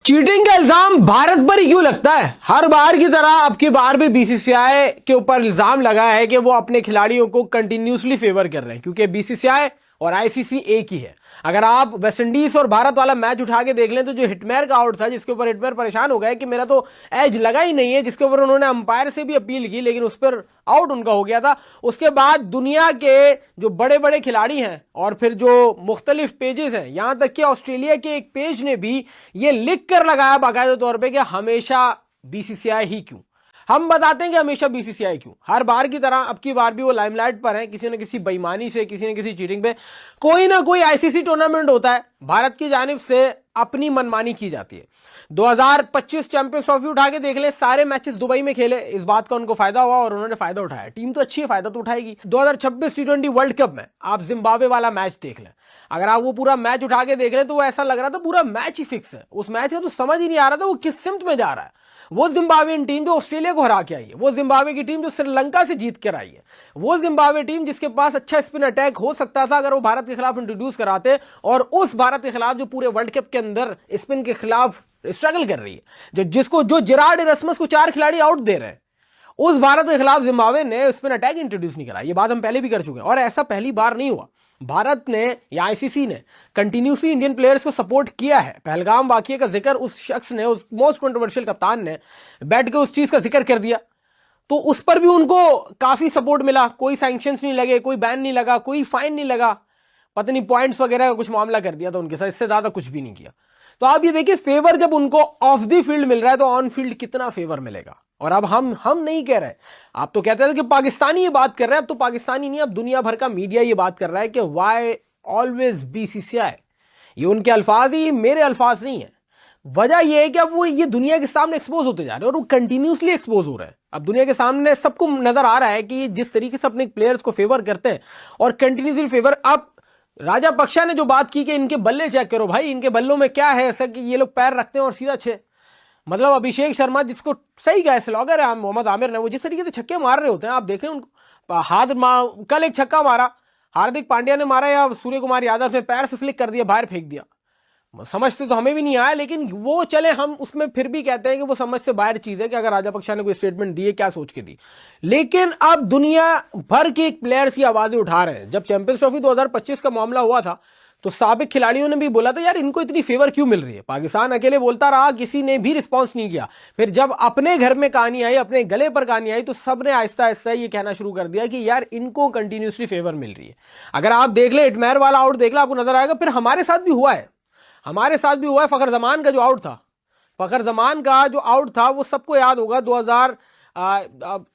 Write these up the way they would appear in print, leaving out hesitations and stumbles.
Cheating का इल्जाम भारत पर ही क्यों लगता है? हर बार की तरह अब की बार भी बीसीसीआई के ऊपर इल्जाम लगा है कि वो अपने खिलाड़ियों को कंटिन्यूसली फेवर कर रहे हैं, क्योंकि बीसीसीआई और आईसीसी एक ही है। अगर आप वेस्टइंडीज और भारत वाला मैच उठा के देख लें तो जो हिटमेयर का आउट था, जिसके ऊपर हिटमेयर परेशान हो गया कि मेरा तो एज लगा ही नहीं है, जिसके ऊपर उन्होंने अंपायर से भी अपील की लेकिन उस पर आउट उनका हो गया था। उसके बाद दुनिया के जो बड़े बड़े खिलाड़ी हैं और फिर जो मुख्तलिफ पेजेस हैं, यहां तक कि ऑस्ट्रेलिया के एक पेज ने भी ये लिख कर लगाया बाकायदा तौर पर कि हमेशा बीसीसीआई ही क्यों। हम बताते हैं कि हमेशा बीसीसीआई क्यों। हर बार की तरह अब की बार भी वो लाइमलाइट पर है, किसी न किसी बेईमानी से, किसी न किसी चीटिंग पे। कोई ना कोई आईसीसी टूर्नामेंट होता है, भारत की जानिब से अपनी मनमानी की जाती है। 2025 चैंपियंस ट्रॉफी उठा के देख ले, सारे मैचेस दुबई में खेले, इस बात का उनको फायदा हुआ और उन्होंने फायदा उठाया। टीम तो अच्छी है, फायदा तो उठाएगी। 2026 टी20 वर्ल्ड कप में आप जिम्बाब्वे वाला मैच देख लें, अगर आप वो पूरा मैच उठा के देख लें तो वो ऐसा लग रहा था पूरा मैच ही फिक्स है। उस मैच का तो समझ ही नहीं आ रहा था वो किस सिमत में जा रहा है। वो जिम्बाब्वेन टीम जो ऑस्ट्रेलिया को हरा के आई है, वो जिम्बाब्वे की टीम जो श्रीलंका से जीत कर आई है, वो जिम्बाब्वे टीम जिसके पास अच्छा स्पिन अटैक हो सकता था अगर वो भारत के खिलाफ इंट्रोड्यूस कराते, और उस भारत के खिलाफ जो पूरे वर्ल्ड कप के अंदर स्पिन के खिलाफ स्ट्रगल कर रही है, जो जेरार्ड एरस्मस को 4 खिलाड़ी आउट दे रहे हैं, उस भारत के खिलाफ जिम्बाब्वे ने स्पिन अटैक इंट्रोड्यूस नहीं करा। ये बात हम पहले भी कर चुके हैं और ऐसा पहली बार नहीं हुआ। भारत ने या आईसीसी ने कंटिन्यूसली इंडियन प्लेयर्स को सपोर्ट किया है। पहलगाम वाकये का जिक्र उस शख्स ने, उस मोस्ट कंट्रोवर्शियल कप्तान ने बैठ के उस चीज का जिक्र कर दिया, तो उस पर भी उनको काफी सपोर्ट मिला। कोई सैंक्शंस नहीं लगे, कोई बैन नहीं लगा, कोई फाइन नहीं लगा, पता नहीं पॉइंट्स वगैरह का कुछ मामला कर दिया था उनके साथ, इससे ज्यादा कुछ भी नहीं किया। तो आप ये देखिए, फेवर जब उनको ऑफ द फील्ड मिल रहा है तो ऑन फील्ड कितना फेवर मिलेगा। और अब हम नहीं कह रहे, आप तो कहते थे कि पाकिस्तानी ये बात कर रहे हैं, अब तो पाकिस्तानी नहीं, अब दुनिया भर का मीडिया ये बात कर रहा है कि वाई ऑलवेज बीसीसीआई। ये उनके अल्फाज ही, मेरे अल्फाज नहीं है। वजह यह है कि अब वो ये दुनिया के सामने एक्सपोज होते जा रहे हैं और वो कंटिन्यूसली एक्सपोज हो रहे हैं। अब दुनिया के सामने सबको नजर आ रहा है कि जिस तरीके से अपने प्लेयर्स को फेवर करते हैं और कंटिन्यूसली फेवर। अब राजापक्षा ने जो बात की कि इनके बल्ले चेक करो भाई, इनके बल्लों में क्या है ऐसा कि ये लोग पैर रखते हैं और सीधा छे। मतलब अभिषेक शर्मा, जिसको सही कहा स्लॉगर है मोहम्मद आमिर ने, वो जिस तरीके से छक्के मार रहे होते हैं, आप देख रहे हैं उनको कल एक छक्का मारा हार्दिक पांड्या ने मारा या सूर्य कुमार यादव ने पैर से फ्लिक कर दिया, बाहर फेंक दिया। समझ से तो हमें भी नहीं आया, लेकिन वो चले, हम उसमें फिर भी कहते हैं कि वो समझ से बाहर चीज है कि अगर राजापक्षा ने कोई स्टेटमेंट दी है, क्या सोच के दी। लेकिन अब दुनिया भर के प्लेयर्स की आवाजें उठा रहे हैं। जब चैंपियंस ट्रॉफी 2025 का मामला हुआ था तो साबिक खिलाड़ियों ने भी बोला था यार इनको इतनी फेवर क्यों मिल रही है। पाकिस्तान अकेले बोलता रहा, किसी ने भी रिस्पॉन्स नहीं किया। फिर जब अपने घर में कहानी आई, अपने गले पर कहानी आई, तो सबने आहिस्ता आहिस्ता ये कहना शुरू कर दिया कि यार इनको कंटिन्यूसली फेवर मिल रही है। अगर आप देख ले, हिटमेयर वाला आउट देख ले, आपको नजर आएगा। फिर हमारे साथ भी हुआ है, फखर जमान का जो आउट था, वो सबको याद होगा। 2000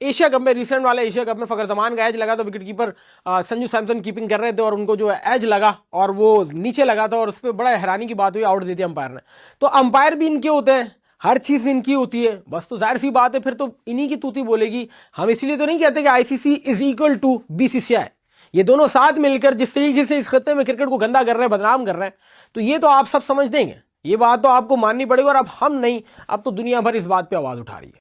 एशिया कप में, रिसेंट वाले एशिया कप में फखर जमान का एज लगा, तो wicket keeper Sanju Samson keeping कर रहे थे और उनको जो एज लगा और वो नीचे लगा था और उस पर बड़ा हैरानी की बात हुई, आउट दे दिया अंपायर ने। तो अंपायर भी इनके होते हैं, हर चीज इनकी होती है, बस तो जाहिर सी बात है फिर तो इन्हीं की तूती बोलेगी। हम इसलिए तो नहीं कहते कि ICC is equal to BCCI. ये दोनों साथ मिलकर जिस तरीके से इस खत्ते में क्रिकेट को गंदा कर रहे हैं, बदनाम कर रहे हैं, तो ये तो आप सब समझ देंगे, ये बात तो आपको माननी पड़ेगी। और अब हम नहीं, अब तो दुनिया भर इस बात पे आवाज उठा रही है।